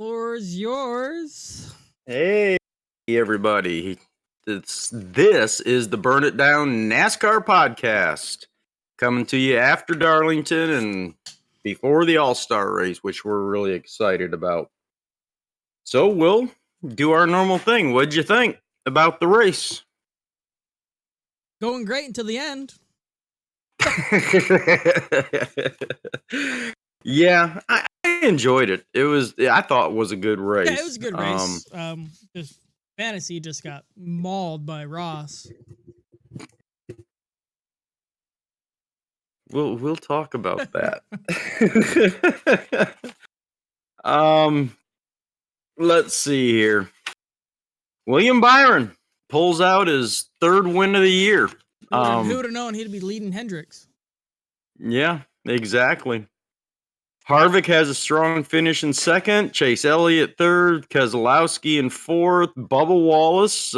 Floor's yours. Hey, everybody. This is the Burn It Down NASCAR podcast coming to you after Darlington and before the All-Star race, which we're really excited about. So we'll do our normal thing. What'd you think about the race? Going great until the end. Yeah, I enjoyed it. I thought it was a good race. Yeah, it was a good race. Just fantasy just got mauled by Ross. We'll talk about that. Let's see here. William Byron pulls out his third win of the year. Who would have known he'd be leading Hendricks? Yeah, exactly. Harvick has a strong finish in second. Chase Elliott third. Keselowski in fourth. Bubba Wallace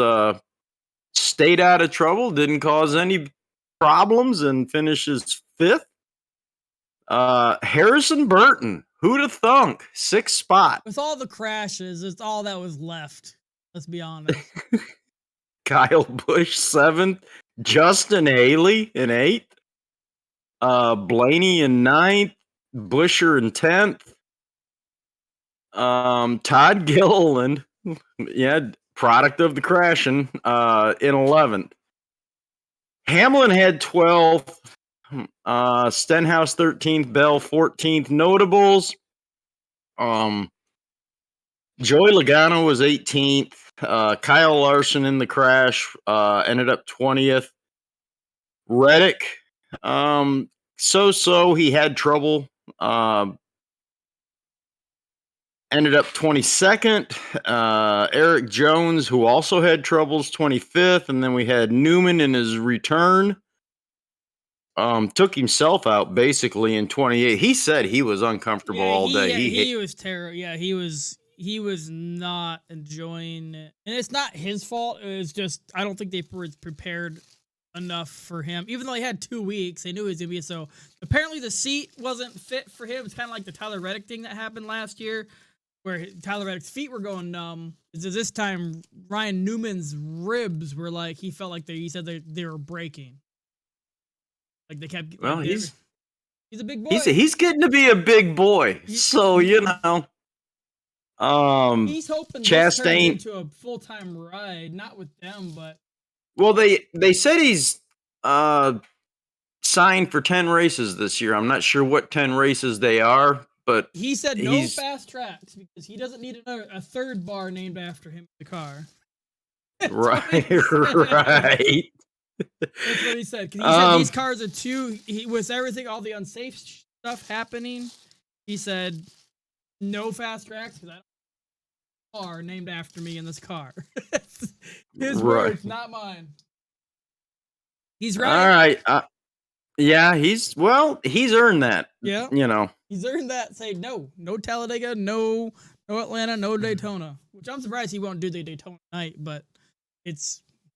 stayed out of trouble, didn't cause any problems, and finishes fifth. Harrison Burton, who'd have thunk? Sixth spot. With all the crashes, it's all that was left. Let's be honest. Kyle Busch seventh. Justin Haley in eighth. Blaney in ninth. Busher in 10th. Todd Gilliland, product of the crashing, in 11th. Hamlin had 12th. Stenhouse 13th. Bell 14th. Notables. Joey Logano was 18th. Kyle Larson in the crash ended up 20th. Reddick, so he had trouble. Ended up 22nd. Eric Jones, who also had troubles, 25th. And then we had Newman in his return. Took himself out basically in 28. He said he was uncomfortable all day. He was terrible. Yeah, he was not enjoying it. And it's not his fault. It was just, I don't think they were prepared enough for him. Even though he had 2 weeks, they knew he was going to be so. Apparently the seat wasn't fit for him. It's kind of like the Tyler Reddick thing that happened last year, where Tyler Reddick's feet were going numb. This time, Ryan Newman's ribs were like, he felt like he said they were breaking. Like they kept. Well, he's a big boy. He's getting to be a big boy. So you know. He's hoping Chastain this turns into a full-time ride, not with them, but. Well, they said he's signed for 10 races this year. I'm not sure what 10 races they are, but he said no fast tracks because he doesn't need a third bar named after him in the car. Right. That's what he said. Because he said these cars are too. With everything, all the unsafe stuff happening, he said no fast tracks because I don't have a car named after me in this car. His words, not mine. He's right. All right. Yeah, he's earned that. Yeah. You know. He's earned that. Say no Talladega, no Atlanta, no Daytona. Which I'm surprised he won't do the Daytona night, but he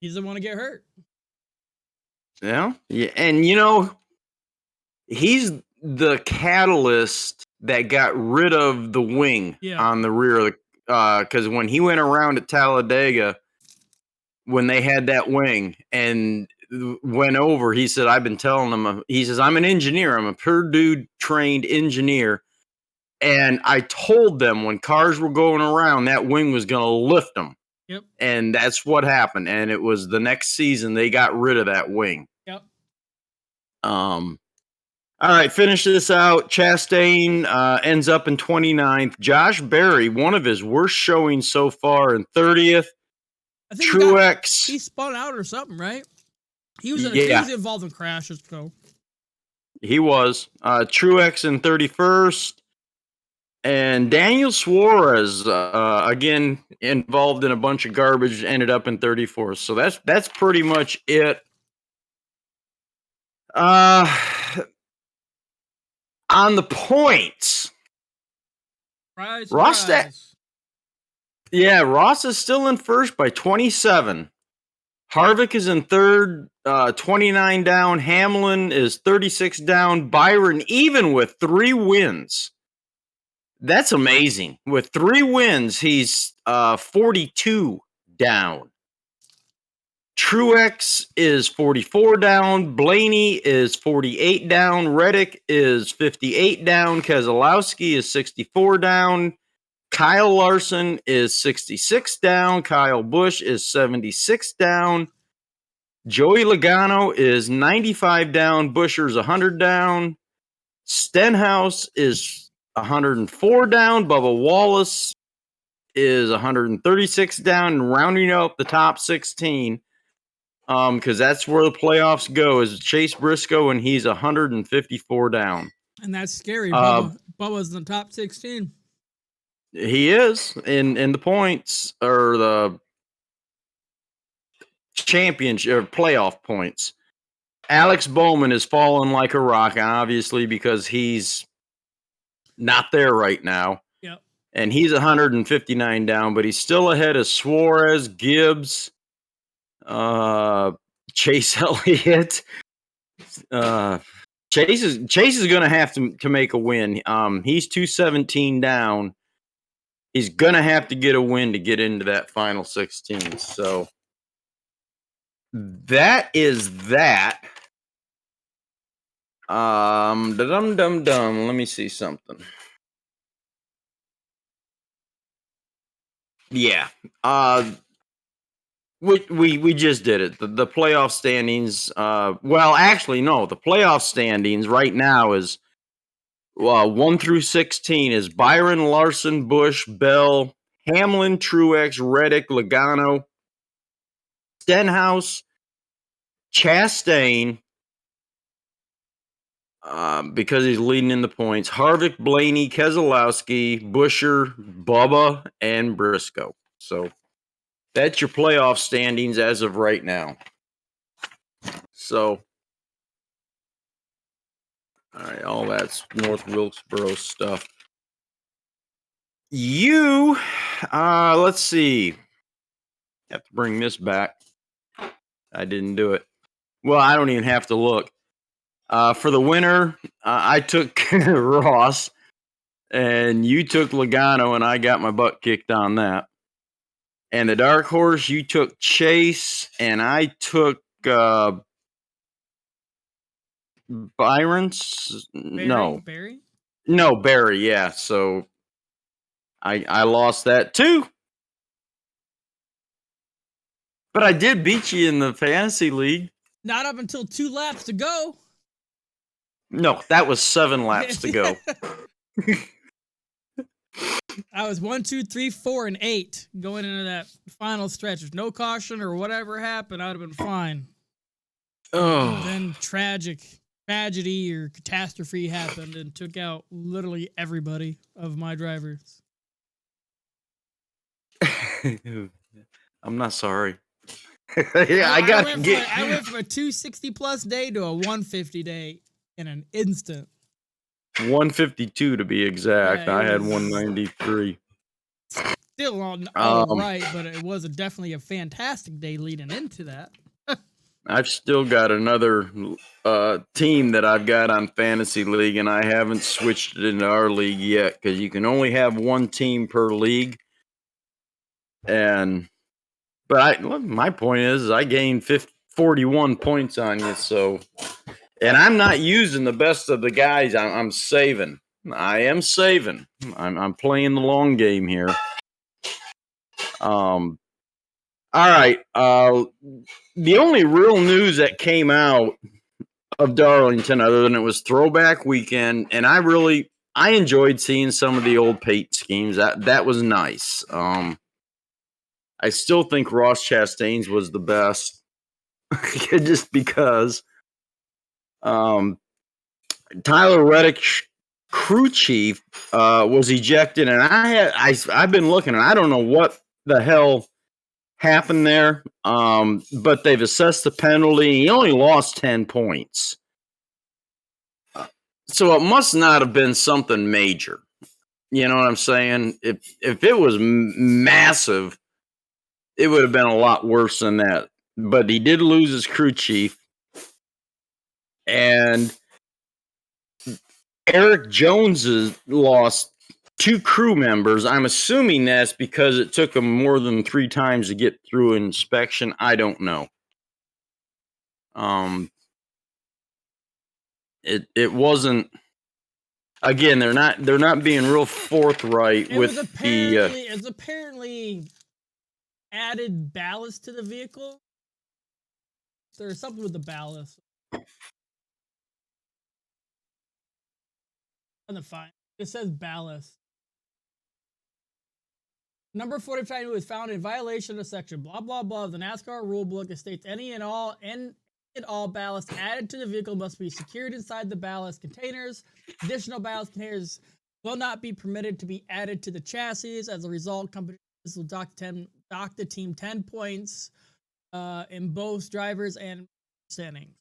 doesn't want to get hurt. Yeah. And you know, he's the catalyst that got rid of the wing on the rear of the because when he went around at Talladega, when they had that wing and went over, he said, I've been telling them, he says, I'm an engineer. I'm a Purdue trained engineer. And I told them when cars were going around, that wing was going to lift them. Yep. And that's what happened. And it was the next season they got rid of that wing. Yep. All right, finish this out. Chastain ends up in 29th. Josh Berry, one of his worst showings so far, in 30th. I think Truex. He spun out or something, right? He was involved in crashes, so. He was. Truex in 31st. And Daniel Suarez, again, involved in a bunch of garbage, ended up in 34th. So that's pretty much it. On the points, Ross is still in first by 27. Harvick is in third, 29 down. Hamlin is 36 down. Byron, even with 3 wins, That's amazing. With 3 wins, he's 42 down. Truex is 44 down. Blaney is 48 down. Reddick is 58 down. Keselowski is 64 down. Kyle Larson is 66 down. Kyle Busch is 76 down. Joey Logano is 95 down. Buescher's 100 down. Stenhouse is 104 down. Bubba Wallace is 136 down. And rounding out the top 16, because that's where the playoffs go, is Chase Briscoe, and he's 154 down. And that's scary. Bubba's in the top 16. He is in the points, or the championship or playoff points. Alex Bowman is falling like a rock, obviously, because he's not there right now. Yep. And he's 159 down, but he's still ahead of Suarez, Gibbs, Chase Elliott. Chase is going to have to make a win. He's 217 down. He's going to have to get a win to get into that final 16. So that is that. Let me see something. Yeah. We just did it. The playoff standings. Well, actually, no. The playoff standings right now is 1 through 16 is Byron, Larson, Busch, Bell, Hamlin, Truex, Reddick, Logano, Stenhouse, Chastain, because he's leading in the points, Harvick, Blaney, Keselowski, Buescher, Bubba, and Briscoe. So that's your playoff standings as of right now. So, all right, all that's North Wilkesboro stuff. Let's see. Have to bring this back. I didn't do it. Well, I don't even have to look. For the winner, I took Ross, and you took Logano, and I got my butt kicked on that. And the dark horse, you took Chase, and I took Byron's. Barry? No, Barry, yeah. So I lost that too. But I did beat you in the fantasy league. Not up until 2 laps to go. No, that was 7 laps to go. I was 1, 2, 3, 4, and 8 going into that final stretch. If no caution or whatever happened, I would have been fine. Oh. And then tragedy or catastrophe happened and took out literally everybody of my drivers. I'm not sorry. I went from a 260 plus day to a 150 day in an instant. 152 to be exact. Yeah, I had 193. Still all right, but it was definitely a fantastic day leading into that. I've still got another team that I've got on Fantasy League, and I haven't switched it into our league yet because you can only have one team per league. But my point is I gained 41 points on you, so. And I'm not using the best of the guys. I'm saving. I am saving. I'm playing the long game here. All right. The only real news that came out of Darlington, other than it was throwback weekend, and I enjoyed seeing some of the old paint schemes. That was nice. I still think Ross Chastain's was the best, just because. Tyler Reddick, crew chief, was ejected, and I've been looking, and I don't know what the hell happened there. But they've assessed the penalty. He only lost 10 points, so it must not have been something major. You know what I'm saying? If it was massive, it would have been a lot worse than that. But he did lose his crew chief. And Eric Jones has lost 2 crew members. I'm assuming that's because it took them more than 3 times to get through inspection. I don't know. It wasn't. Again, they're not being real forthright with it's apparently added ballast to the vehicle. There's something with the ballast. On the fine, it says ballast. Number 45 was found in violation of section blah blah blah of the NASCAR rulebook. It states any and all ballast added to the vehicle must be secured inside the ballast containers. Additional ballast containers will not be permitted to be added to the chassis. As a result, companies will dock the team 10 points in both drivers and standings.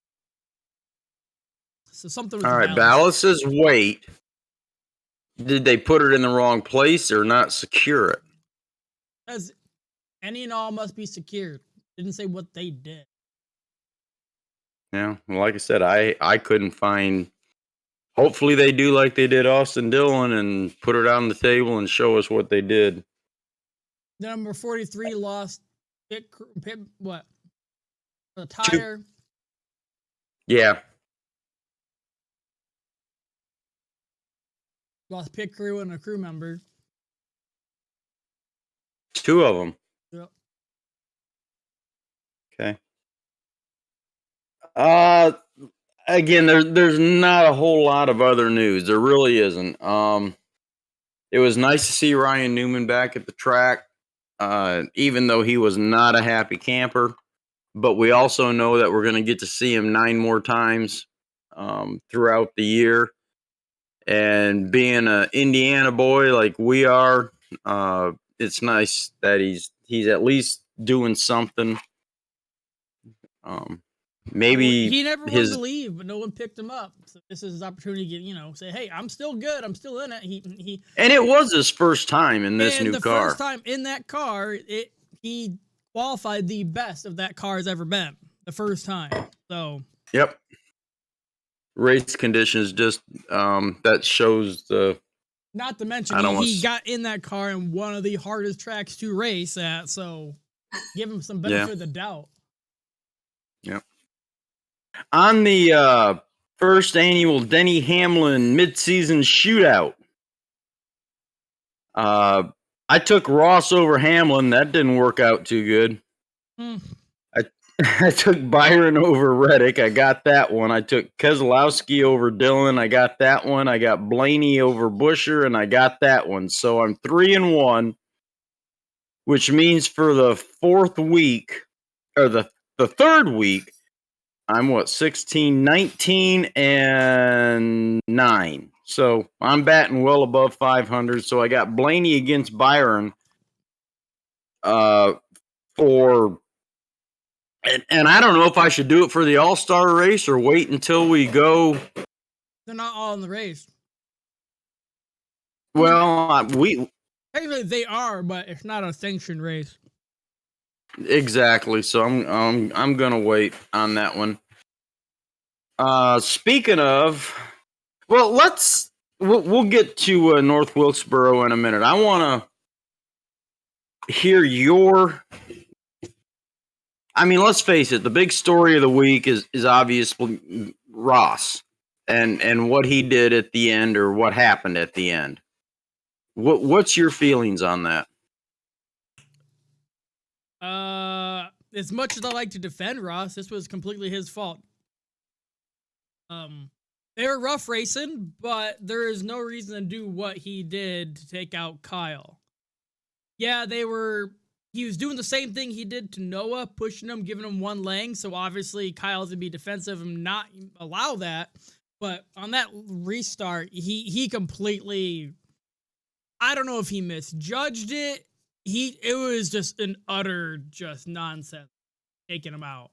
So something with all right. Ballast says weight. Did they put it in the wrong place or not secure it? Says any and all must be secured. Didn't say what they did. Yeah, well, like I said, I couldn't find. Hopefully, they do like they did Austin Dillon and put it on the table and show us what they did. The number 43 lost pit what? The tire. Yeah. Lost pit crew and a crew member. 2 of them. Yep. Okay. Again, there's not a whole lot of other news. There really isn't. It was nice to see Ryan Newman back at the track, even though he was not a happy camper. But we also know that we're going to get to see him 9 more times throughout the year. And being an Indiana boy like we are, it's nice that he's at least doing something. Maybe he never wanted to leave, but no one picked him up. So this is his opportunity to get, say, hey, I'm still good. I'm still in it. And it was his first time in this new car. The first time in that car, he qualified the best of that car has ever been. The first time. So. Yep. Race conditions just that shows the. Not to mention he got in that car in one of the hardest tracks to race at. So give him some benefit of the doubt. Yep. On the first annual Denny Hamlin midseason shootout, I took Ross over Hamlin. That didn't work out too good. I took Byron over Reddick. I got that one. I took Keselowski over Dillon. I got that one. I got Blaney over Buescher, and I got that one. So I'm 3-1, which means for the 4th week, or the 3rd week, I'm 16, 19, and 9. So I'm batting well above 500. So I got Blaney against Byron for. And I don't know if I should do it for the All-Star race or wait until we go. They're not all in the race. Well, technically they are, but it's not a sanctioned race. Exactly. So I'm gonna wait on that one. Speaking of, well, we'll get to North Wilkesboro in a minute. I want to hear your. I mean, let's face it. The big story of the week is obviously Ross and what he did at the end, or what happened at the end. What's your feelings on that? As much as I like to defend Ross, this was completely his fault. They were rough racing, but there is no reason to do what he did to take out Kyle. Yeah, he was doing the same thing he did to Noah, pushing him, giving him one lane. So obviously Kyle's gonna be defensive and not allow that. But on that restart, he completely, I don't know if he misjudged it. It was just an utter just nonsense taking him out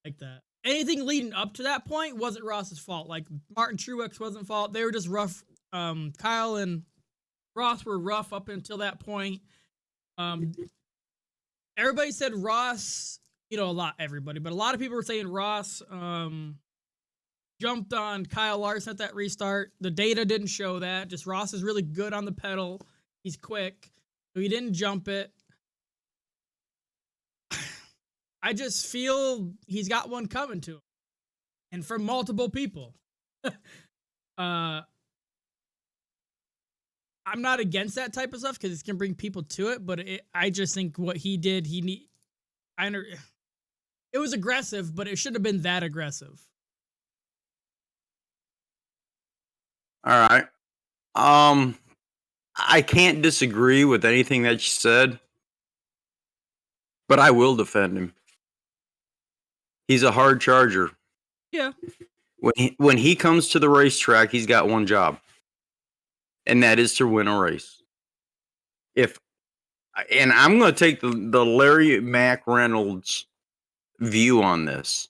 like that. Anything leading up to that point wasn't Ross's fault. Like Martin Truex wasn't fault. They were just rough. Kyle and Ross were rough up until that point. Everybody said Ross, a lot of people were saying Ross jumped on Kyle Larson at that restart. The data didn't show that. Just Ross is really good on the pedal. He's quick. So he didn't jump it. I just feel he's got one coming to him. And from multiple people. I'm not against that type of stuff because it can bring people to it, but I just think what he did, it was aggressive, but it shouldn't have been that aggressive. All right. I can't disagree with anything that you said, but I will defend him. He's a hard charger. Yeah. When he comes to the racetrack, he's got one job, and that is to win a race. And I'm going to take the Larry Mack Reynolds view on this,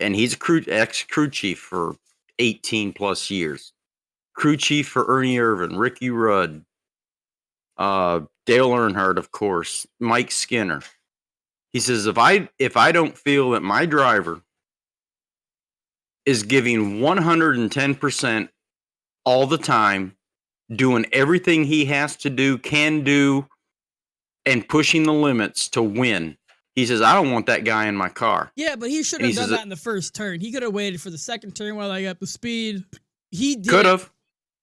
and he's ex-crew chief for 18 plus years. Crew chief for Ernie Irvin, Ricky Rudd, Dale Earnhardt, of course, Mike Skinner. He says, if I don't feel that my driver is giving 110% all the time, doing everything he has to do, can do, and pushing the limits to win, he says, I don't want that guy in my car. Yeah, but he should have done that in the first turn. He could have waited for the second turn while I got the speed. He did. Could have.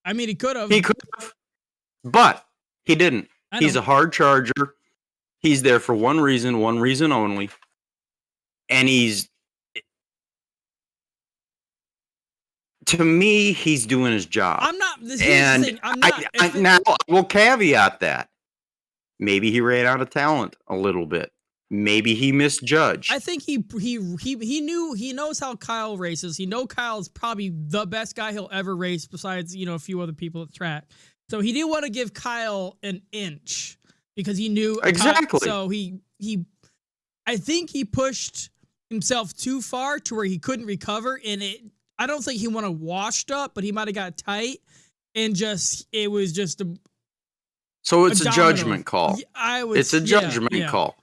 I mean, he could have. He could have. But he didn't. He's a hard charger. He's there for one reason only. And to me, he's doing his job. I'm not. Now, I will caveat that. Maybe he ran out of talent a little bit. Maybe he misjudged. I think he knows how Kyle races. He knows Kyle's probably the best guy he'll ever race besides, a few other people at the track. So he didn't want to give Kyle an inch because he knew exactly. So I think he pushed himself too far to where he couldn't recover, and I don't think he went washed up, but he might have got tight and it was just so it's a judgment call. It's a judgment call.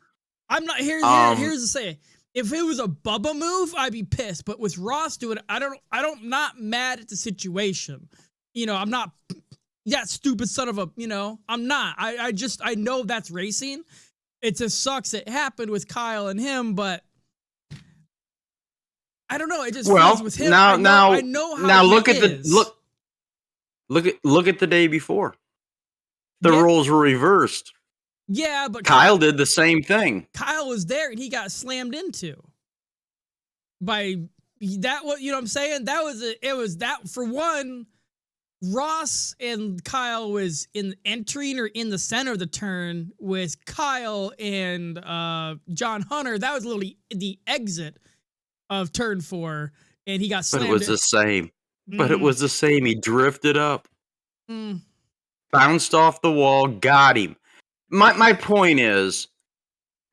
I'm not here's the say. If it was a Bubba move, I'd be pissed. But with Ross doing it, I'm not mad at the situation. I'm not that stupid son of a, I'm not. I know that's racing. It just sucks it happened with Kyle and him, but I don't know. It just feels with him. I know how look he at is. look at the day before. The roles were reversed. Yeah, but Kyle did the same thing. Kyle was there and he got slammed into by that. What I'm saying? It was that for one. Ross and Kyle was entering or in the center of the turn with Kyle and John Hunter. That was literally the exit of turn 4, and he got slammed. But it was the same. But it was the same. He drifted up, bounced off the wall, got him. My point is,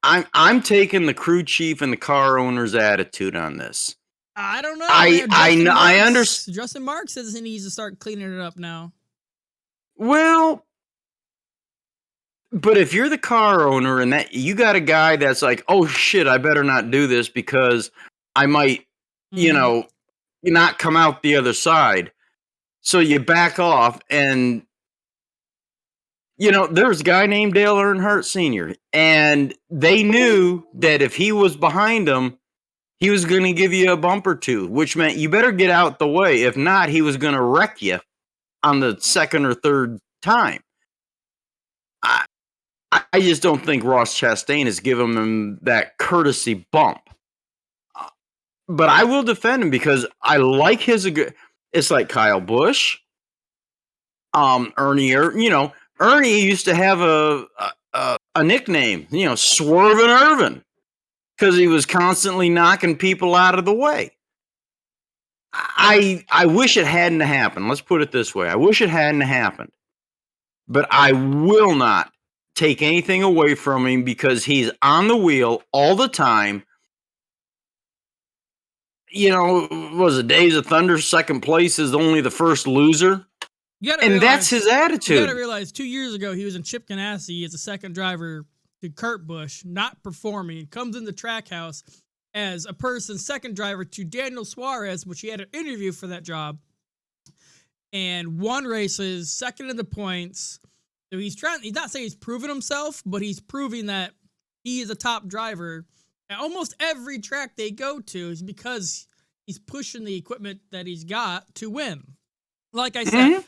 I'm taking the crew chief and the car owner's attitude on this. I don't know. I understand. Justin Marks says he needs to start cleaning it up now. Well, but if you're the car owner and that you got a guy that's like, oh shit, I better not do this because I might, not come out the other side. So you back off, and there's a guy named Dale Earnhardt Sr. and they knew that if he was behind him, he was going to give you a bump or two, which meant you better get out the way. If not, he was going to wreck you on the second or third time. I just don't think Ross Chastain has given him that courtesy bump. But I will defend him because I like it's like Kyle Busch, Ernie, Ernie used to have a nickname, Swervin' Irvin. Because he was constantly knocking people out of the way. I wish it hadn't happened. Let's put it this way. I wish it hadn't happened. But I will not take anything away from him because he's on the wheel all the time. Was it Days of Thunder? Second place is only the first loser. That's his attitude. You got to realize 2 years ago, he was in Chip Ganassi as a second driver to Kurt Busch, not performing, comes in the track house as a person, second driver to Daniel Suarez, which he had an interview for that job, and won races, second in the points. So he's not saying he's proven himself, but he's proving that he is a top driver at almost every track they go to, is because he's pushing the equipment that he's got to win. Like I said,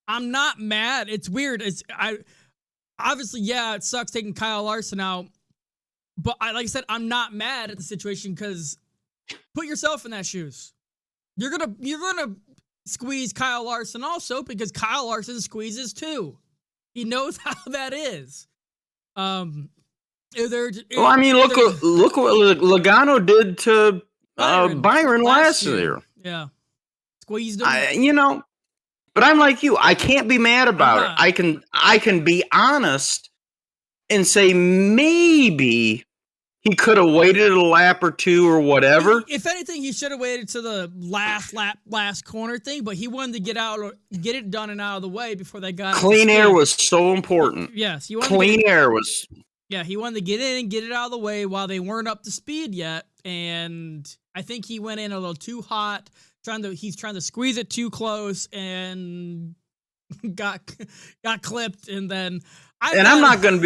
I'm not mad. It's weird. Obviously, yeah, it sucks taking Kyle Larson out, but like I said, I'm not mad at the situation, because put yourself in that shoes. You're gonna squeeze Kyle Larson also, because Kyle Larson squeezes too. He knows how that is. Well, I mean, look what Logano did to Byron last year. Yeah, squeezed him. But I'm like you. I can't be mad about it. I can be honest and say maybe he could have waited a lap or two or whatever. If anything, he should have waited to the last corner thing. But he wanted to get it done and out of the way before they got clean air was so important. Yes, he wanted he wanted to get in and get it out of the way while they weren't up to speed yet. And I think he went in a little too hot. He's trying to squeeze it too close and got clipped. And then I'm not going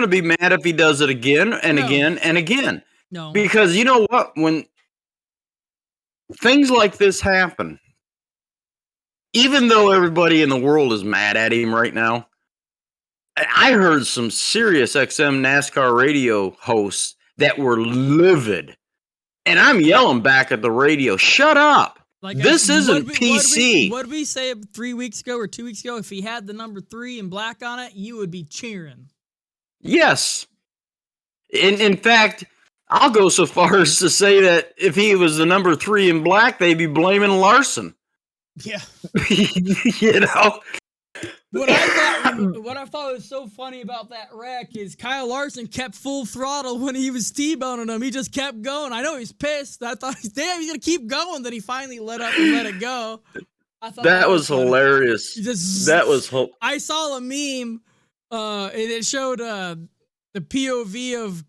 to be mad if he does it again and again and again. No, because you know what? When things like this happen, even though everybody in the world is mad at him right now, I heard some serious XM NASCAR radio hosts that were livid. And I'm yelling back at the radio, shut up. This isn't PC. What did we say 3 weeks ago or 2 weeks ago? If he had the number 3 in black on it, you would be cheering. Yes. In fact, I'll go so far as to say that if he was the number 3 in black, they'd be blaming Larson. Yeah. You know? What I thought was so funny about that wreck is Kyle Larson kept full throttle when he was T-boning him. He just kept going. I know he's pissed. I thought, damn, he's going to keep going. Then he finally let up and let it go. I thought that was hilarious. I saw a meme, and it showed the POV of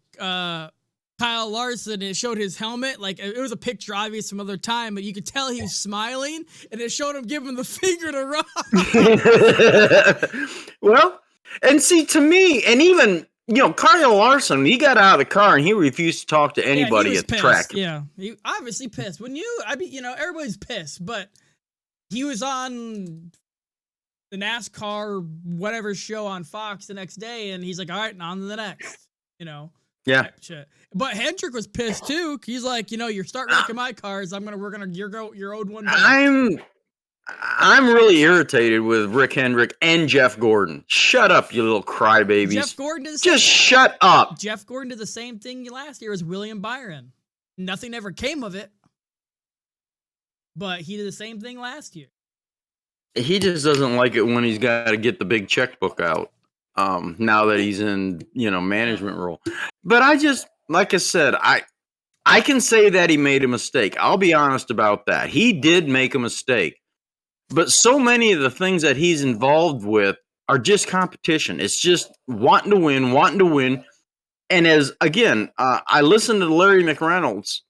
Kyle Larson. It showed his helmet. Like, it was a picture, obvious from other time, but you could tell he was smiling, and it showed him giving the finger to Rob. Well, and see, to me, and even, Kyle Larson, he got out of the car and he refused to talk to anybody at the track. Yeah, he obviously pissed. Everybody's pissed, but he was on the NASCAR whatever show on Fox the next day, and he's like, all right, on to the next, Yeah. Shit. But Hendrick was pissed too. He's like, you start wrecking my cars, you're owed one back. I'm really irritated with Rick Hendrick and Jeff Gordon. Shut up, you little crybabies. Jeff Gordon did just shut up. Jeff Gordon did the same thing last year as William Byron. Nothing ever came of it, but he did the same thing last year. He just doesn't like it when he's got to get the big checkbook out. Now that he's in, management role. But like I said, I can say that he made a mistake. I'll be honest about that. He did make a mistake. But so many of the things that he's involved with are just competition. It's just wanting to win. And I listened to Larry McReynolds,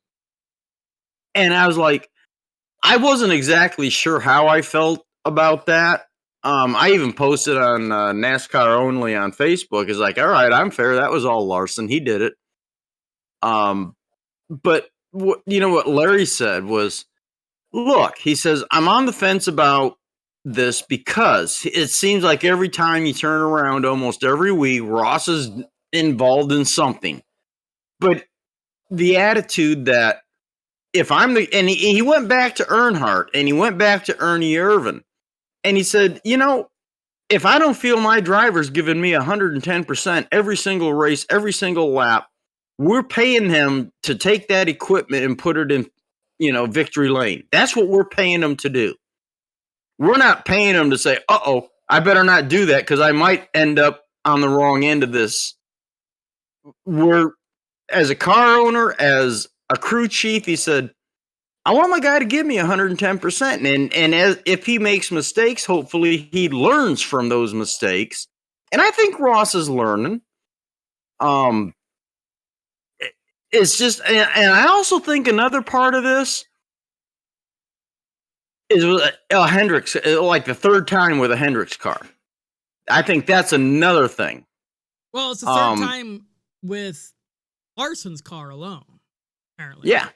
and I was like, I wasn't exactly sure how I felt about that. I even posted on NASCAR Only on Facebook. It's like, all right, I'm fair. That was all Larson. He did it. But what Larry said was, look, he says, I'm on the fence about this because it seems like every time you turn around, almost every week, Ross is involved in something. But the attitude that and he went back to Earnhardt and he went back to Ernie Irvin. And he said, if I don't feel my driver's giving me 110% every single race, every single lap, we're paying him to take that equipment and put it in, victory lane. That's what we're paying them to do. We're not paying them to say, I better not do that because I might end up on the wrong end of this. We're, as a car owner, as a crew chief, he said, I want my guy to give me 110%. And if he makes mistakes, hopefully he learns from those mistakes. And I think Ross is learning. it's just, and I also think another part of this is a Hendricks, like the third time with a Hendricks car. I think that's another thing. Well, it's the third time with Larson's car alone, apparently. Yeah.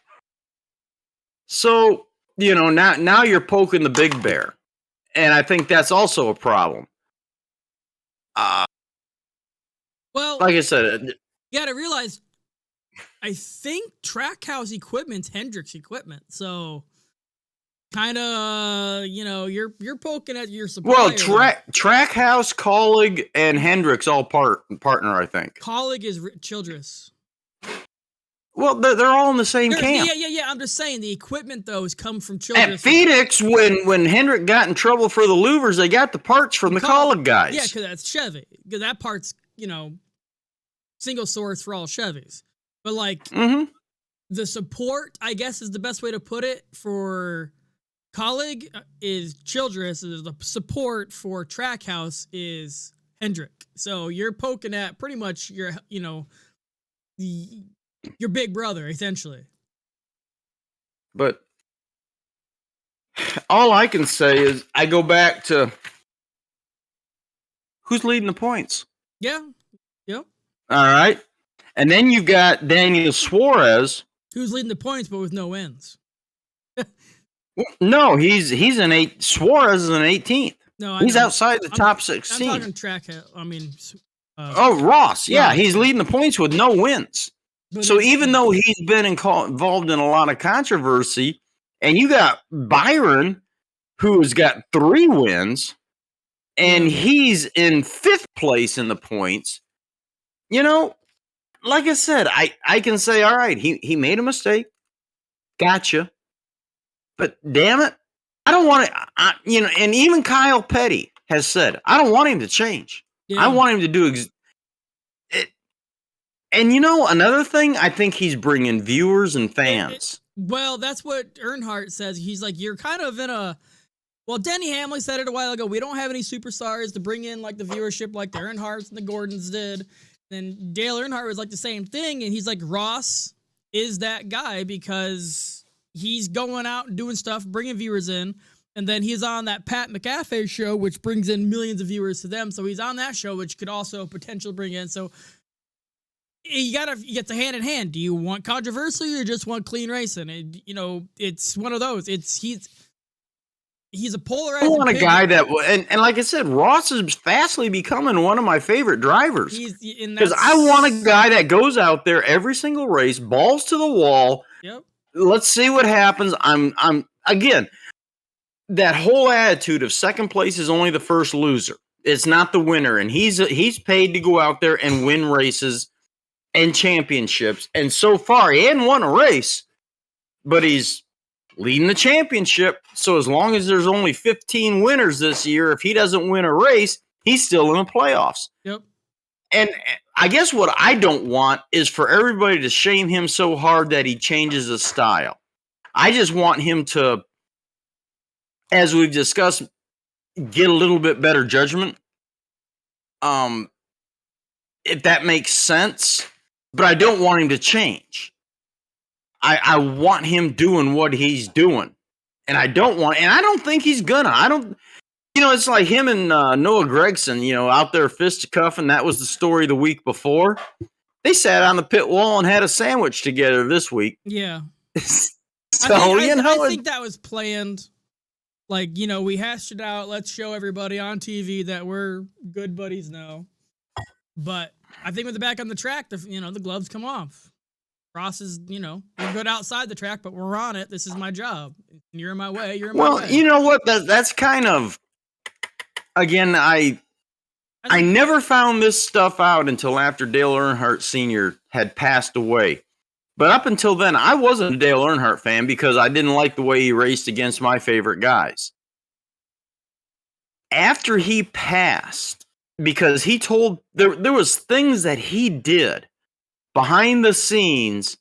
So, now you're poking the big bear. And I think that's also a problem. Well, like I said, you got to realize, I think Trackhouse equipment's Hendricks equipment. So, kind of, you're poking at your supplier. Well, Trackhouse, Colleague, and Hendricks all partner, I think. Colleague is Childress. Well, they're all in the same camp. Yeah. I'm just saying the equipment though has come from Childress. At Phoenix, when Hendrick got in trouble for the louvers, they got the parts from the Colleague guys. Yeah, because that's Chevy. Because that part's single source for all Chevys. But like the support, I guess, is the best way to put it for Colleague is Childress. The support for Trackhouse is Hendrick. So you're poking at pretty much your big brother, essentially. But all I can say is I go back to who's leading the points. Yeah. Yep. All right. And then you've got Daniel Suarez. Who's leading the points, but with no wins. No, he's an 8. Suarez is an 18th. No, he's outside the top 16. I'm talking track. Ross. Yeah, he's leading the points with no wins. So even though he's been involved in a lot of controversy, and you got Byron, who's got 3 wins, and he's in 5th place in the points, like I said, I can say, all right, he made a mistake. Gotcha. But damn it, I don't want to, and even Kyle Petty has said, I don't want him to change. Yeah. I want him to do it. And another thing, I think he's bringing viewers and fans. Well, that's what Earnhardt says. He's like, you're kind of in a, well, Denny Hamlin said it a while ago. We don't have any superstars to bring in like the viewership like the Earnhardts and the Gordons did. And Dale Earnhardt was like the same thing. And he's like, Ross is that guy because he's going out and doing stuff, bringing viewers in. And then he's on that Pat McAfee show, which brings in millions of viewers to them. So he's on that show, which could also potentially bring in. So you get the hand in hand. Do you want controversy or just want clean racing? And, it's one of those. He's a polarizing. I want a guy that, and like I said, Ross is fastly becoming one of my favorite drivers. Because I want a guy that goes out there every single race, balls to the wall. Yep. Let's see what happens. I'm again, that whole attitude of second place is only the first loser. It's not the winner, and he's paid to go out there and win races and championships. And so far, he hadn't won a race, but he's leading the championship. So as long as there's only 15 winners this year, if he doesn't win a race, he's still in the playoffs. Yep. And I guess what I don't want is for everybody to shame him so hard that he changes his style. I just want him to, as we've discussed, get a little bit better judgment. If that makes sense. But I don't want him to change. I want him doing what he's doing. And I don't think he's gonna. It's like him and Noah Gragson, out there fisticuffing. That was the story the week before. They sat on the pit wall and had a sandwich together this week. Yeah. I think that was planned. Like, we hashed it out. Let's show everybody on TV that we're good buddies now. But I think with the back on the track, the gloves come off. Ross is, we're good outside the track, but we're on it. This is my job. You're in my way. You're in my way. Well, you know what? That's kind of, again, I never found this stuff out until after Dale Earnhardt Sr. had passed away. But up until then, I wasn't a Dale Earnhardt fan because I didn't like the way he raced against my favorite guys. After he passed, because he told there was things that he did behind the scenes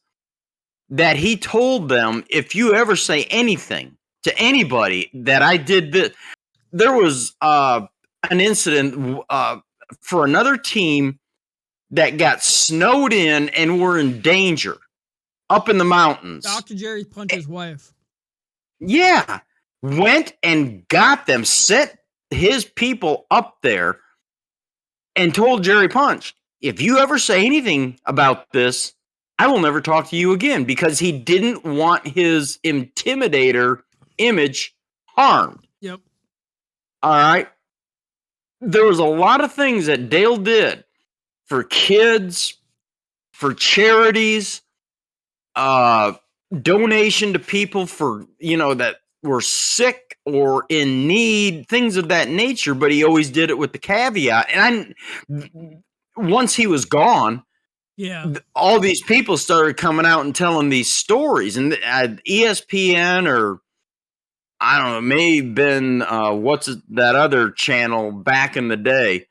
that he told them, if you ever say anything to anybody that I did this. There was an incident for another team that got snowed in and were in danger. up in the mountains. Dr. Jerry Punch's wife. Yeah. Went and got them, sent his people up there and told Jerry Punch, if you ever say anything about this, I will never talk to you again, because he didn't want his intimidator image harmed. Yep. All right. There was a lot of things that Dale did for kids, for charities, donation to people for, that were sick or in need, things of that nature. But he always did it with the caveat. And once he was gone, all these people started coming out and telling these stories. And ESPN, or I don't know, may have been what's that other channel back in the day,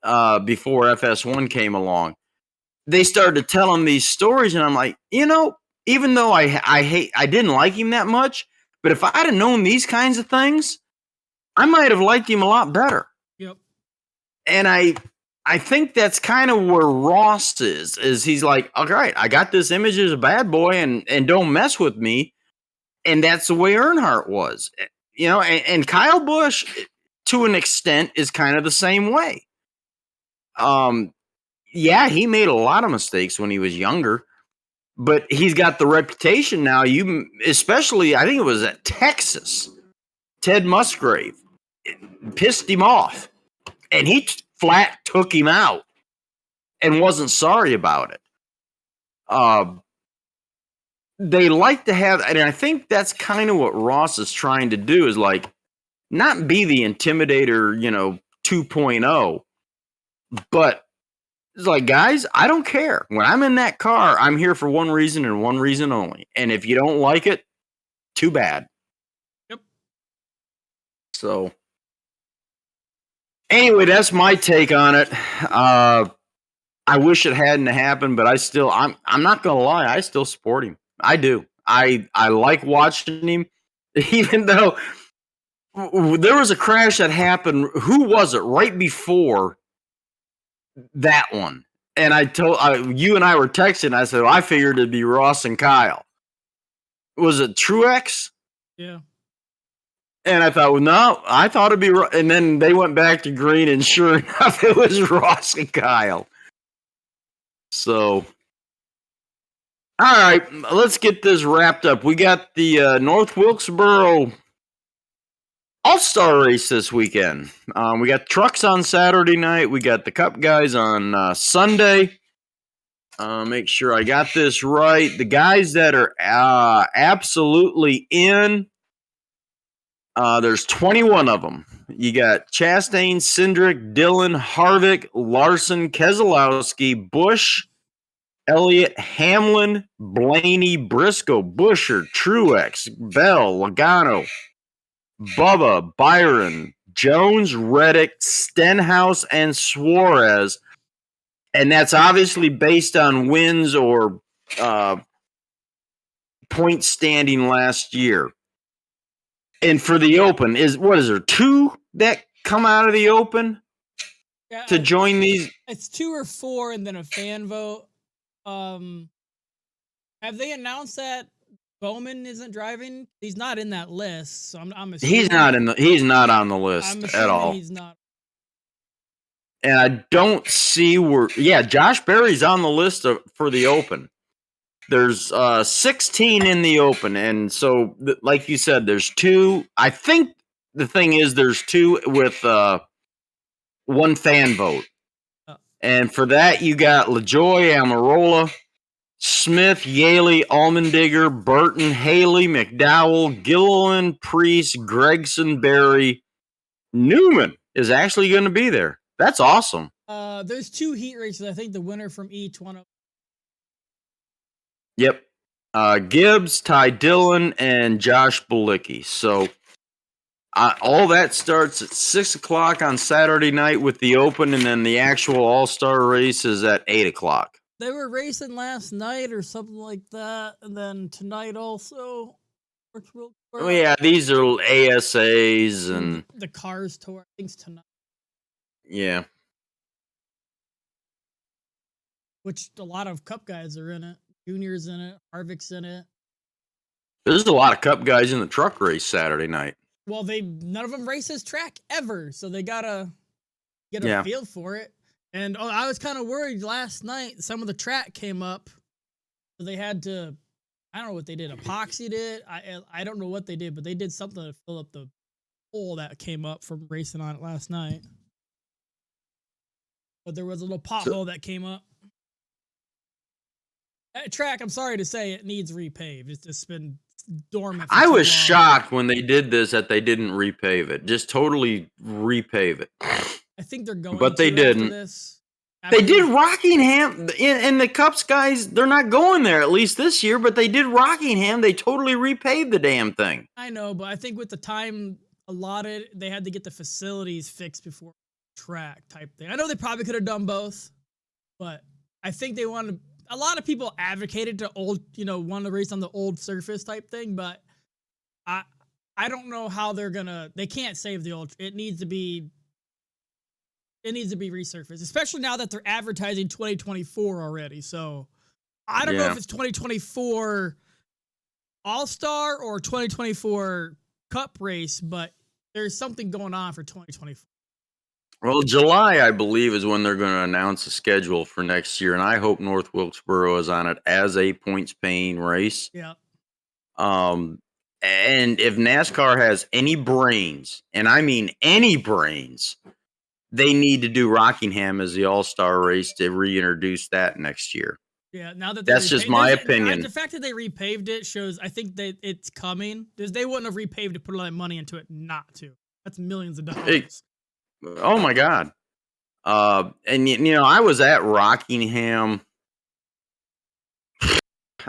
before FS1 came along. They started telling these stories, and I'm like, even though I didn't like him that much, but if I'd have known these kinds of things, I might have liked him a lot better. Yep. And I think that's kind of where Ross is he's like, all right, I got this image as a bad boy, and don't mess with me. And that's the way Earnhardt was, and Kyle Busch, to an extent, is kind of the same way. Yeah, he made a lot of mistakes when he was younger, but he's got the reputation now. Especially, I think it was at Texas, Ted Musgrave pissed him off, and he flat took him out and wasn't sorry about it. They like to have, and I think that's kind of what Ross is trying to do, is like not be the intimidator, 2.0, but it's like, guys, I don't care. When I'm in that car, I'm here for one reason and one reason only. And if you don't like it, too bad. Yep. So anyway, that's my take on it. I wish it hadn't happened, but I'm not gonna lie, I still support him. I do. I like watching him, even though there was a crash that happened. Who was it right before that one? And I told you, and I were texting. I said, I figured it'd be Ross and Kyle. Was it Truex? Yeah. And I thought, well, no, I thought it'd be. And then they went back to green, and sure enough, it was Ross and Kyle. So, all right, let's get this wrapped up. We got the North Wilkesboro All-Star race this weekend. We got trucks on Saturday night. We got the Cup guys on Sunday. Make sure I got this right. The guys that are absolutely in, there's 21 of them. You got Chastain, Cindric, Dillon, Harvick, Larson, Keselowski, Busch, Elliott, Hamlin, Blaney, Briscoe, Buescher, Truex, Bell, Logano, Bubba, Byron, Jones, Reddick, Stenhouse, and Suarez. And that's obviously based on wins or point standing last year. And for the Open, is there, 2 that come out of the Open to join these? It's 2 or 4, and then a fan vote. Have they announced that Bowman isn't driving? He's not in that list, so I'm assuming he's not on the list at all. He's not. And I don't see where. Yeah, Josh Berry's on the list for the Open. There's 16 in the Open, and so like you said, there's 2. I think the thing is there's 2 with 1 fan vote, and for that you got LaJoy, Amarola, Smith, Yaley, Allmendinger, Burton, Haley, McDowell, Gilliland, Priest, Gregson, Berry. Newman is actually going to be there. That's awesome. There's 2 heat races. I think the winner from each one of. Yep. Gibbs, Ty Dillon, and Josh Bilicki. So all that starts at 6 o'clock on Saturday night with the Open, and then the actual All-Star race is at 8 o'clock. They were racing last night or something like that, and then tonight also. Oh yeah, these are ASAs and the Cars Tour. I think it's tonight. Yeah. Which a lot of Cup guys are in it. Junior's in it. Harvick's in it. There's a lot of Cup guys in the truck race Saturday night. Well, none of them race this track ever, so they gotta get a feel for it. And I was kind of worried last night. Some of the track came up, so they had to. I don't know what they did. Epoxied it. I don't know what they did, but they did something to fill up the hole that came up from racing on it last night. But there was a little pothole that came up. That track, I'm sorry to say, it needs repaved. It's just been dormant. I was shocked when they did this that they didn't repave it. Just totally repave it. I think they're going but they didn't. They did Rockingham. And the Cups guys, they're not going there, at least this year, but they did Rockingham. They totally repaved the damn thing. I know, but I think with the time allotted, they had to get the facilities fixed before track type thing. I know they probably could have done both, but I think they wanted. A lot of people advocated to want to race on the old surface type thing, but I don't know how they can't save the old. It needs to be resurfaced, especially now that they're advertising 2024 already. So I don't know if it's 2024 All-Star or 2024 Cup race, but there's something going on for 2024. Well, July, I believe, is when they're going to announce a schedule for next year, and I hope North Wilkesboro is on it as a points-paying race. Yeah. And if NASCAR has any brains, and I mean any brains, they need to do Rockingham as the All-Star race to reintroduce that next year. Yeah, now that that's just my opinion. The fact that they repaved it shows I think that it's coming. Because they wouldn't have repaved to put all that money into it not to. That's millions of dollars. Oh my God. And I was at Rockingham,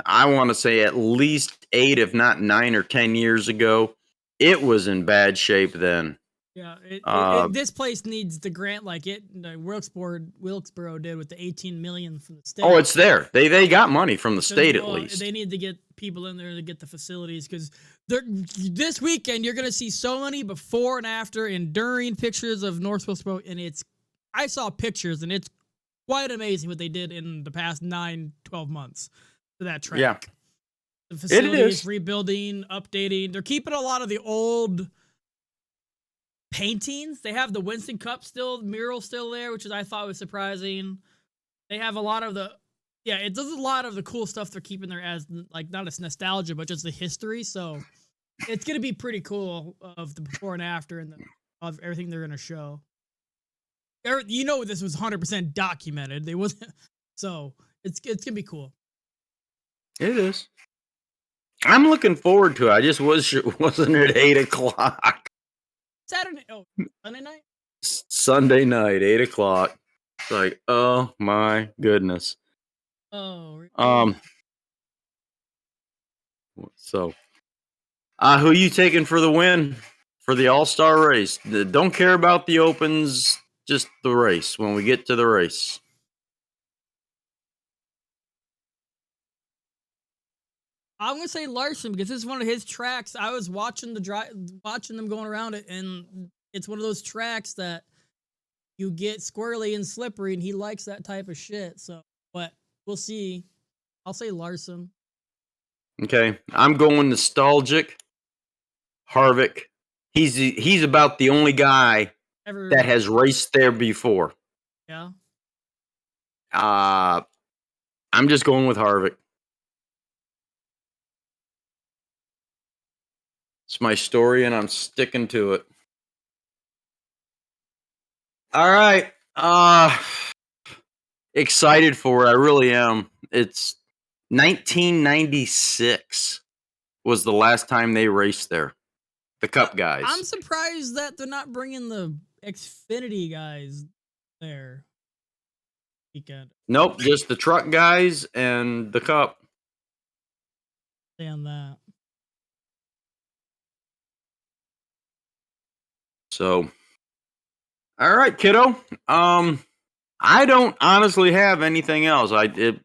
I want to say at least 8, if not 9 or 10 years ago. It was in bad shape then. Yeah, this place needs the grant like Wilkesboro did with the $18 million from the state. Oh, it's there. They got money from the state at least. They need to get people in there to get the facilities because this weekend you're gonna see so many before and after and during pictures of North Wilkesboro, and I saw pictures and it's quite amazing what they did in the past 9-12 months for that track. Yeah, the facilities rebuilding, updating. They're keeping a lot of the old paintings. They have the Winston Cup mural still there, which I thought was surprising. They have a lot of it does a lot of the cool stuff they're keeping there as like not as nostalgia, but just the history. So it's gonna be pretty cool of the before and after and of everything they're gonna show. This was 100% documented. They wasn't, so it's gonna be cool. It is. I'm looking forward to it. I just wasn't at 8:00. Sunday night? Sunday night, 8:00. It's like, oh my goodness. Oh. So, who you taking for the win for the All-Star race? Don't care about the opens, just the race when we get to the race. I'm gonna say Larson because this is one of his tracks. I was watching them going around it, and it's one of those tracks that you get squirrely and slippery, and he likes that type of shit. So, but we'll see. I'll say Larson. Okay, I'm going nostalgic. Harvick. He's about the only guy that has raced there before. Yeah. I'm just going with Harvick. It's my story, and I'm sticking to it. All right. Excited for it. I really am. It's 1996 was the last time they raced there. The Cup guys. I'm surprised that they're not bringing the Xfinity guys there. Weekend. Nope, just the truck guys and the Cup. Damn that. So, all right, kiddo. I don't honestly have anything else. It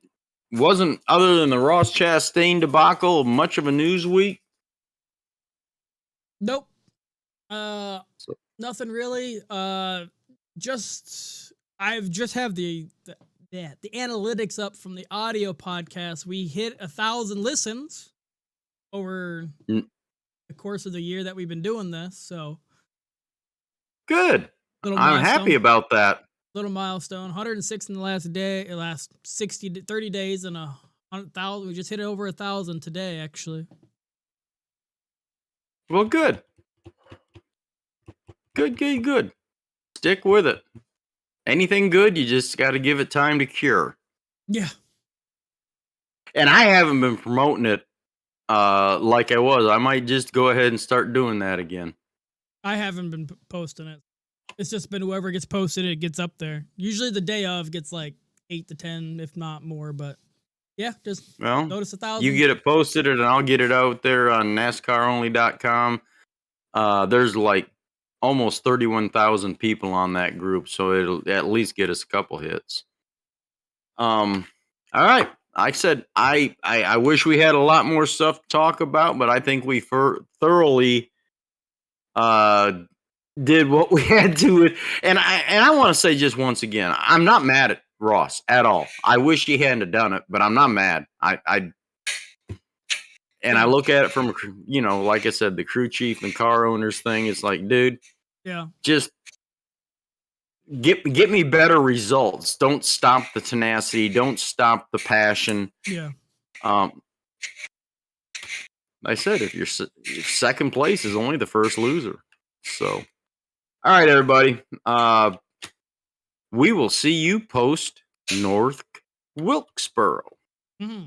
wasn't, other than the Ross Chastain debacle, much of a news week. Nope. Nothing really. I just have the the analytics up from the audio podcast. We hit 1,000 listens over the course of the year that we've been doing this. So good. I'm happy about that. Little milestone. 106 in the last 30 days, and 100,000. We just hit over 1,000 today, actually. Well, good. Good. Stick with it. Anything good, you just got to give it time to cure. Yeah. And I haven't been promoting it like I was. I might just go ahead and start doing that again. I haven't been posting it. It's just been whoever gets posted, it gets up there. Usually the day of gets like 8 to 10, if not more. But yeah, just notice 1,000. You get it posted, and I'll get it out there on NASCARonly.com. There's like almost 31,000 people on that group, so it'll at least get us a couple hits. All right. I said I wish we had a lot more stuff to talk about, but I think we thoroughly did what we had to. And I want to say just once again, I'm not mad at Ross at all. I wish he hadn't done it, but I'm not mad. I look at it from, like I said, the crew chief and car owners thing. It's like, dude, just get me better results. Don't stop the tenacity. Don't stop the passion. Yeah. I said, if second place is only the first loser. So, all right, everybody. We will see you post North Wilkesboro. Mm-hmm.